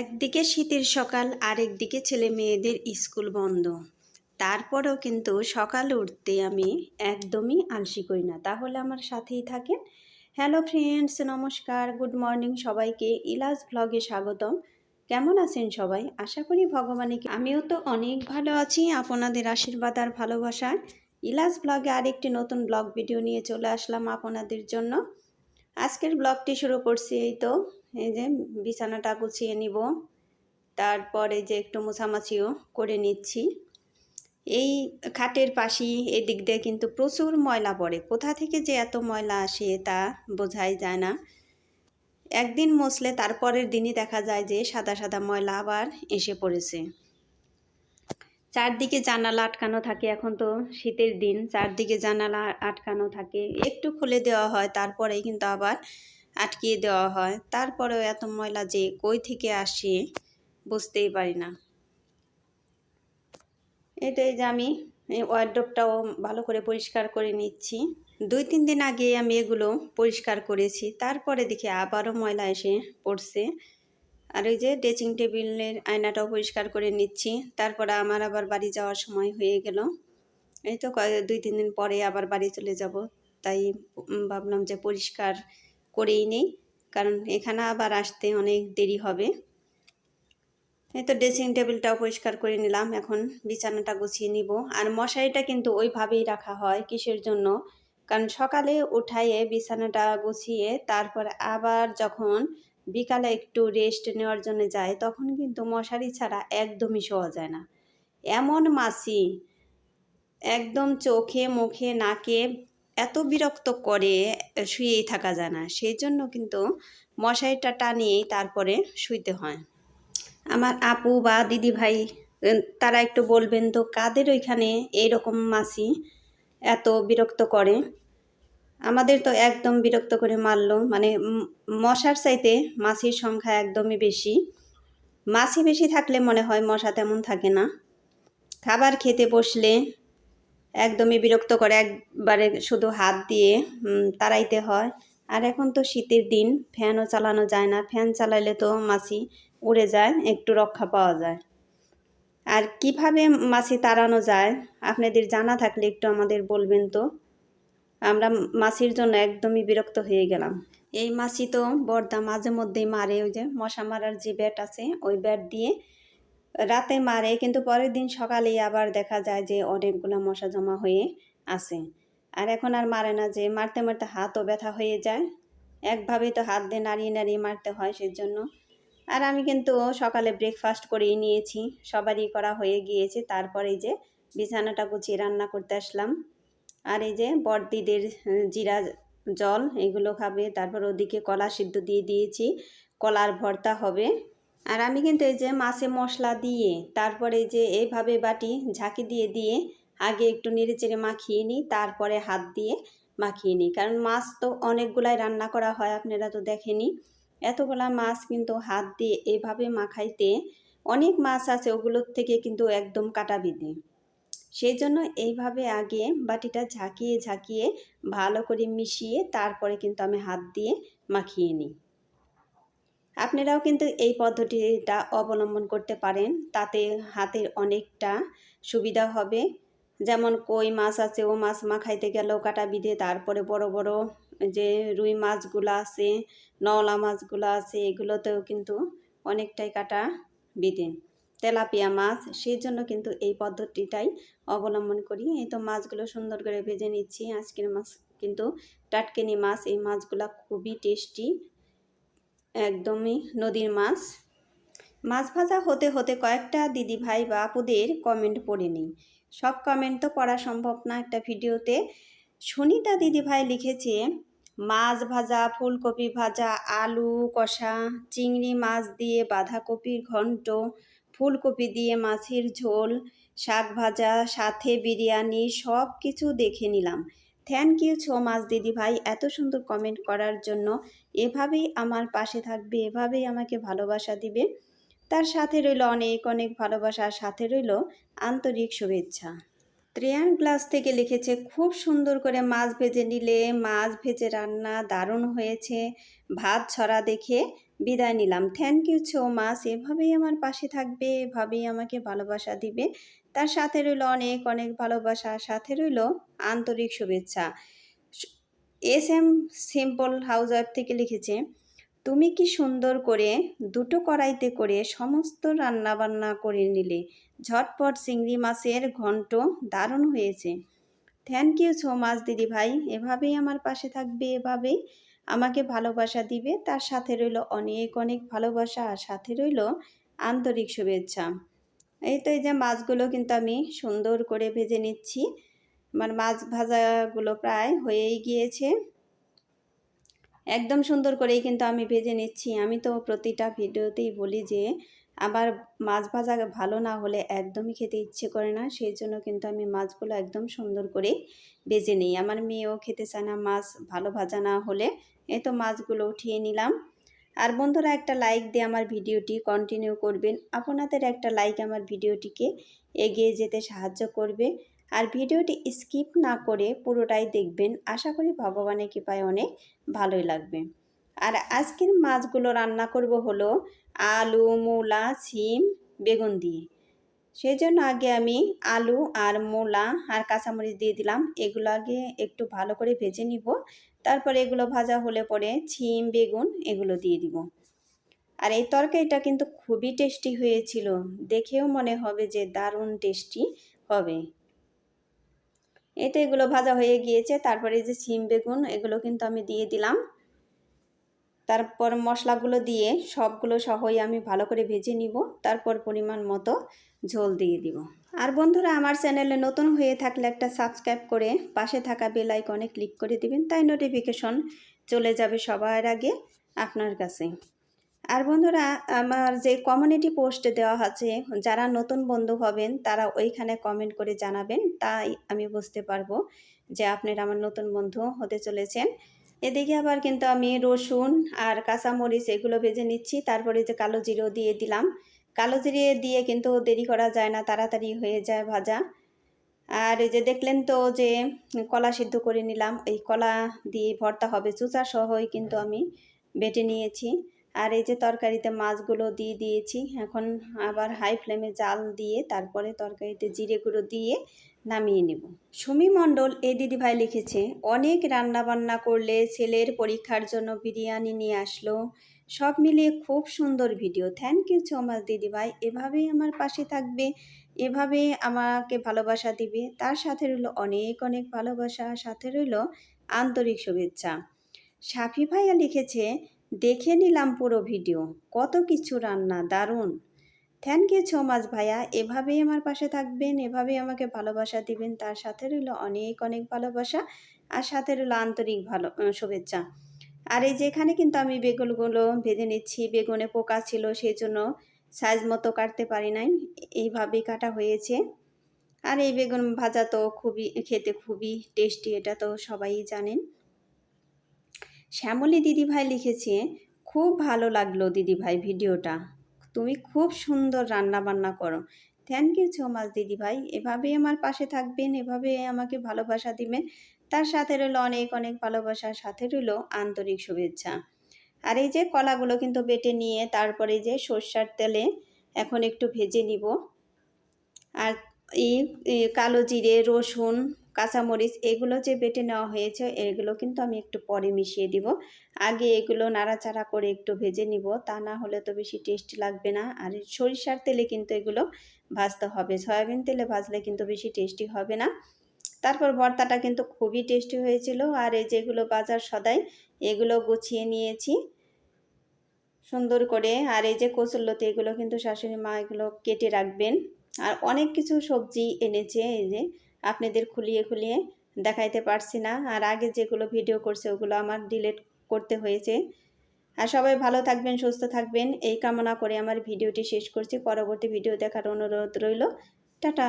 একদিকে শীতের সকাল আরেকদিকে ছেলে মেয়েদের স্কুল বন্ধ। তারপরেও কিন্তু সকালে উঠতে আমি একদমই আলসি করি না। তাহলে আমার সাথেই থাকেন। হ্যালো ফ্রেন্ডস, নমস্কার, গুড মর্নিং সবাইকে। ইলাস ভ্লগে স্বাগতম। কেমন আছেন সবাই? আশা করি ভগবানকে আমিও তো অনেক ভালো আছি আপনাদের আশীর্বাদ আর ভালোবাসায়। ইলাস ভ্লগে আরেকটি নতুন ব্লগ ভিডিও নিয়ে চলে আসলাম আপনাদের জন্য। আজকের ব্লগটি শুরু করছি এই যে বিছানাটা গুছিয়ে নিব, তারপরে যে একটু মোছামাছিও করে নিচ্ছি। এই খাটের পাশেই এদিক দিয়ে কিন্তু প্রচুর ময়লা পড়ে। কোথা থেকে যে এত ময়লা আসে তা বোঝাই যায় না। একদিন মুছলে তারপরের দিনই দেখা যায় যে সাদা সাদা ময়লা আবার এসে পড়েছে। চারদিকে জানালা আটকানো থাকে, এখন তো শীতের দিন, চারদিকে জানালা আটকানো থাকে। একটু খুলে দেওয়া হয়, তারপরেই কিন্তু আবার আটকিয়ে দেওয়া হয়। তারপরেও এত ময়লা যে কই থেকে আসে বুঝতেই পারি না। এটাই যে আমি ওয়ার্ডরোবটাও ভালো করে পরিষ্কার করে নিচ্ছি। 2-3 দিন আগে আমি এগুলো পরিষ্কার করেছি, তারপরে দেখি আবারও ময়লা এসে পড়ছে। আর ওই যে ড্রেসিং টেবিলের আয়নাটাও পরিষ্কার করে নিচ্ছি। তারপরে আমার আবার বাড়ি যাওয়ার সময় হয়ে গেল। এই তো 2-3 দিন পরে আবার বাড়ি চলে যাব, তাই ভাবলাম যে পরিষ্কার করেই নেই, কারণ এখানে আবার আসতে অনেক দেরি হবে। এই তো ড্রেসিং টেবিলটাও পরিষ্কার করে নিলাম, এখন বিছানাটা গুছিয়ে নিব। আর মশারিটা কিন্তু ওইভাবেই রাখা হয়, কিসের জন্য? কারণ সকালে উঠাইয়ে বিছানাটা গুছিয়ে তারপর আবার যখন বিকালে একটু রেস্ট নেওয়ার জন্য যায়, তখন কিন্তু মশারি ছাড়া একদমই শোয়া যায় না। এমন মাছি একদম চোখে মুখে নাকে এত বিরক্ত করে, শুয়েই থাকা যায় না। সেই জন্য কিন্তু মশারিটা টানিয়েই তারপরে শুইতে হয়। আমার আপু বা দিদি ভাই তারা একটু বলবেন তো, কাদের ওইখানে এইরকম মাছি এত বিরক্ত করে? আমাদের তো একদম বিরক্ত করে মারলো, মানে মশার চাইতে মাছির সংখ্যা একদমই বেশি। মাছি বেশি থাকলে মনে হয় মশা তেমন থাকে না। খাবার খেতে বসলে একদমই বিরক্ত করে, একবারে শুধু হাত দিয়ে তাড়াইতে হয়। আর এখন তো শীতের দিন, ফ্যানও চালানো যায় না। ফ্যান চালাইলে তো মাছি উড়ে যায়, একটু রক্ষা পাওয়া যায়। আর কিভাবে মাছি তাড়ানো যায় আপনাদের জানা থাকলে একটু আমাদের বলবেন তো। আমরা মাছির জন্য একদমই বিরক্ত হয়ে গেলাম। এই মাছি তো বর্দা মাঝে মধ্যেই মারে, ওই যে মশা মারার যে ব্যাট আছে ওই ব্যাট দিয়ে রাতে মারে, কিন্তু পরের দিন সকালেই আবার দেখা যায় যে অনেকগুলো মশা জমা হয়ে আছে। আর এখন আর মারে না, যে মারতে মারতে হাতও ব্যথা হয়ে যায়। একভাবেই তো হাত দিয়ে নাড়িয়ে নাড়িয়ে মারতে হয়, সেজন্য। আর আমি কিন্তু সকালে ব্রেকফাস্ট করেই নিয়েছি, সবারই করা হয়ে গিয়েছে। তারপরে এই যে বিছানাটা গুছিয়ে রান্না করতে আসলাম। আর এই যে বড়দিদের জিরা জল এগুলো খাবে। তারপর ওদিকে কলা সিদ্ধ দিয়ে দিয়েছি, কলার ভর্তা হবে। আর আমি কিন্তু এই যে মাছে মশলা দিয়ে তারপরে এই যে এইভাবে বাটি ঝাঁকি দিয়ে দিয়ে আগে একটু নেড়েচেড়ে মাখিয়ে নিই, তারপরে হাত দিয়ে মাখিয়ে নিই। কারণ মাছ তো অনেকগুলাই রান্না করা হয়, আপনারা তো দেখেনি। এতগুলা মাছ কিন্তু হাত দিয়ে এভাবে মাখাইতে, অনেক মাছ আছে ওগুলোর থেকে কিন্তু একদম কাটা বিধে। সেই জন্য এইভাবে আগে বাটিটা ঝাঁকিয়ে ঝাঁকিয়ে ভালো করে মিশিয়ে তারপরে কিন্তু আমি হাত দিয়ে মাখিয়ে নিই। আপনারাও কিন্তু এই পদ্ধতিটা অবলম্বন করতে পারেন, তাতে হাতের অনেকটা সুবিধা হবে। যেমন কই মাছ আছে, ও মাছ মাখাইতে গেলেও কাটা বিধে। তারপরে বড় বড় যে রুই মাছগুলো আছে, নওলা মাছগুলো আছে, এগুলোতেও কিন্তু অনেকটাই কাটা বিধে। তেলাপিয়া মাছ, সেই জন্য কিন্তু এই পদ্ধতিটাই অবলম্বন করি। এই তো মাছগুলো সুন্দর করে ভেজে নিচ্ছি। আজকের মাছ কিন্তু টাটকেনি মাছ, এই মাছগুলো খুবই টেস্টি, একদমই নদীর মাছ। মাছ ভাজা হতে হতে কয়েকটা দিদি ভাই বা আপুদের কমেন্ট পড়ে নিই। সব কমেন্ট তো পড়া সম্ভব না একটা ভিডিওতে। সুনিতা দিদি ভাই লিখেছে, মাছ ভাজা, ফুলকপি ভাজা, আলু কষা, চিংড়ি মাছ দিয়ে বাঁধাকপির ঘন্ট, ফুলকপি দিয়ে মাছের ঝোল, শাক ভাজা, সাথে বিরিয়ানি, সব কিছু দেখে নিলাম। থ্যাংক ইউ সো মাচ দিদি ভাই, এত সুন্দর কমেন্ট করার জন্য। এভাবেই আমার পাশে থাকবে, এভাবেই আমাকে ভালোবাসা দিবে। তার সাথে রইল অনেক অনেক ভালোবাসার, সাথে রইল আন্তরিক শুভেচ্ছা। ত্রিয়ান গ্লাস থেকে লিখেছে, খুব সুন্দর করে মাছ ভেজে নিলে, মাছ ভেজে রান্না দারুণ হয়েছে। ভাত ছড়া দেখে বিদায় নিলাম। Thank you so much. এভাবেই আমার পাশে থাকবে, এভাবেই আমাকে ভালোবাসা দিবে। তার সাথে রইল অনেক অনেক ভালোবাসা, সাথে রইল আন্তরিক শুভেচ্ছা। S M simple house wife থেকে লিখেছে, তুমি কি সুন্দর করে দুটো কড়াইতে করে সমস্ত রান্নাবান্না করে নিলে। ঝটপট চিংড়ি মাছের ঘন্ট দারুণ হয়েছে। থ্যাংক ইউ সো মাচ দিদি ভাই। এভাবেই আমার পাশে থাকবে, এভাবেই আমাকে ভালোবাসা দিবে। তার সাথে রইল অনেক অনেক ভালোবাসা, আর সাথে রইল আন্তরিক শুভেচ্ছা। এই তো এই যে মাছগুলো কিন্তু আমি সুন্দর করে ভেজে নিচ্ছি। আমার মাছ ভাজাগুলো প্রায় হয়েই গিয়েছে। একদম সুন্দর করেই কিন্তু আমি ভেজে নিচ্ছি। আমি তো প্রতিটা ভিডিওতেই বলি যে আমার মাছ ভাজা ভালো না হলে একদমই খেতে ইচ্ছে করে না। সেই জন্য কিন্তু আমি মাছগুলো একদম সুন্দর করে ভেজে নিই। আমার মেয়েও খেতে চায় না মাছ ভালো ভাজা না হলে। এই তো মাছগুলো উঠিয়ে নিলাম। আর বন্ধুরা, একটা লাইক দিয়ে আমার ভিডিওটি কন্টিনিউ করবেন। আপনাদের একটা লাইক আমার ভিডিওটিকে এগিয়ে যেতে সাহায্য করবে। আর ভিডিওটি স্কিপ না করে পুরোটাই দেখবেন। আশা করি ভগবানের কৃপায় অনেক ভালোই লাগবে। আর আজকের মাছগুলো রান্না করব হলো আলু, মূলা, শিম, বেগুন দিয়ে। সেই জন্য আগে আমি আলু আর মূলা আর কাঁচামরিচ দিয়ে দিলাম। এগুলো আগে একটু ভালো করে ভেজে নিব। তারপরে এগুলো ভাজা হলে পরে শিম, বেগুন এগুলো দিয়ে দিব। আর এই তরকারিটা কিন্তু খুবই টেস্টি হয়েছিল। দেখেও মনে হবে যে দারুণ টেস্টি হবে। এই তো এগুলো ভাজা হয়ে গিয়েছে। তারপরে যে শিম, বেগুন এগুলো কিন্তু আমি দিয়ে দিলাম। তারপর মশলাগুলো দিয়ে সবগুলো সহই আমি ভালো করে ভেজে নিব। তারপর পরিমাণ মতো ঝোল দিয়ে দিব। আর বন্ধুরা, আমার চ্যানেলে নতুন হয়ে থাকলে একটা সাবস্ক্রাইব করে পাশে থাকা বেল আইকনে ক্লিক করে দিবেন। তাই নোটিফিকেশন চলে যাবে সবার আগে আপনার কাছে। আর বন্ধুরা, আমার যে কমিউনিটি পোস্ট দেওয়া আছে, যারা নতুন বন্ধু হবেন তারা ওইখানে কমেন্ট করে জানাবেন। তাই আমি বুঝতে পারবো যে আপনারা আমার নতুন বন্ধু হতে চলেছেন। এদিকে আবার কিন্তু আমি রসুন আর কাঁচামরিচ এগুলো ভেজে নিচ্ছি। তারপরে যে কালো জিরেও দিয়ে দিলাম। কালো জিরে দিয়ে কিন্তু দেরি করা যায় না, তাড়াতাড়ি হয়ে যায় ভাজা। আর এই যে দেখলেন তো যে কলা সিদ্ধ করে নিলাম। এই কলা দিয়ে ভর্তা হবে, চুচা সহই কিন্তু আমি বেটে নিয়েছি। আর এই যে তরকারিতে মাছগুলো দিয়ে দিয়েছি। এখন আবার হাই ফ্লেমে জাল দিয়ে তারপরে তরকারিতে জিরে গুঁড়ো দিয়ে নামিয়ে নেব। সুমি মণ্ডল এই দিদিভাই লিখেছে, অনেক রান্না বান্না করলে ছেলের পরীক্ষার জন্য বিরিয়ানি নিয়ে আসলো। সব মিলিয়ে খুব সুন্দর video. Thank you so much দিদিভাই। এভাবেই আমার পাশে থাকবে, এভাবে আমাকে ভালোবাসা দিবে। তার সাথে রইল অনেক অনেক ভালোবাসা, সাথে রইল আন্তরিক শুভেচ্ছা। সাফি ভাইয়া লিখেছে, দেখে নিলাম পুরো ভিডিও, কত কিছু রান্না, দারুণ। থ্যাংক ইউ সো মাচ ভাইয়া। এভাবেই আমার পাশে থাকবেন, এভাবেই আমাকে ভালোবাসা দিবেন। তার সাথে রইল অনেক অনেক ভালোবাসা, আর সাথে রইল আন্তরিক শুভেচ্ছা। আর এই যেখানে কিন্তু আমি বেগুনগুলো ভেজে নিচ্ছি। বেগুনে পোকা ছিল, সেই জন্য সাইজ মতো কাটতে পারি নাই, এইভাবেই কাটা হয়েছে। আর এই বেগুন ভাজা তো খেতে খুবই টেস্টি, এটা তো সবাই জানেন। শ্যামলী দিদিভাই লিখেছে, খুব ভালো লাগলো দিদিভাই ভিডিওটা, তুমি খুব সুন্দর রান্না বান্না করো। থ্যাংক ইউ সো মাচ দিদিভাই। এভাবেই আমার পাশে থাকবেন, এভাবে আমাকে ভালোবাসা দিবেন। তার সাথে রইল অনেক অনেক ভালোবাসা, সাথে রইল আন্তরিক শুভেচ্ছা। আর এই যে কলাগুলো কিন্তু বেটে নিয়ে তারপরে যে সর্ষার তেলে এখন একটু ভেজে নিব। আর এই কালো জিরে, রসুন, কাঁচামরিচ এগুলো যে বেটে নেওয়া হয়েছে এগুলো কিন্তু আমি একটু পরে মিশিয়ে দিব। আগে এগুলো নাড়াচাড়া করে একটু ভেজে নিব, তা না হলে তো বেশি টেস্টি লাগবে না। আর সরিষার তেলে কিন্তু এগুলো ভাজতে হবে, সয়াবিন তেলে ভাজলে কিন্তু বেশি টেস্টি হবে না। তারপর ভর্তাটা কিন্তু খুবই টেস্টি হয়েছিল। আর এই যেগুলো বাজার সদাই এগুলো গুছিয়ে নিয়েছি সুন্দর করে। আর এই যে কচুরলতি এগুলো কিন্তু শাশুড়ি মা এগুলো কেটে রাখবেন। আর অনেক কিছু সবজি এনেছে, এই যে আপনাদের খুলিয়ে খুলিয়ে দেখাইতে পারছি না। আর আগে যেগুলো ভিডিও করছে ওগুলো আমার ডিলিট করতে হয়েছে। আর সবাই ভালো থাকবেন, সুস্থ থাকবেন এই কামনা করে আমার ভিডিওটি শেষ করছি। পরবর্তী ভিডিও দেখার অনুরোধ রইল। টাটা।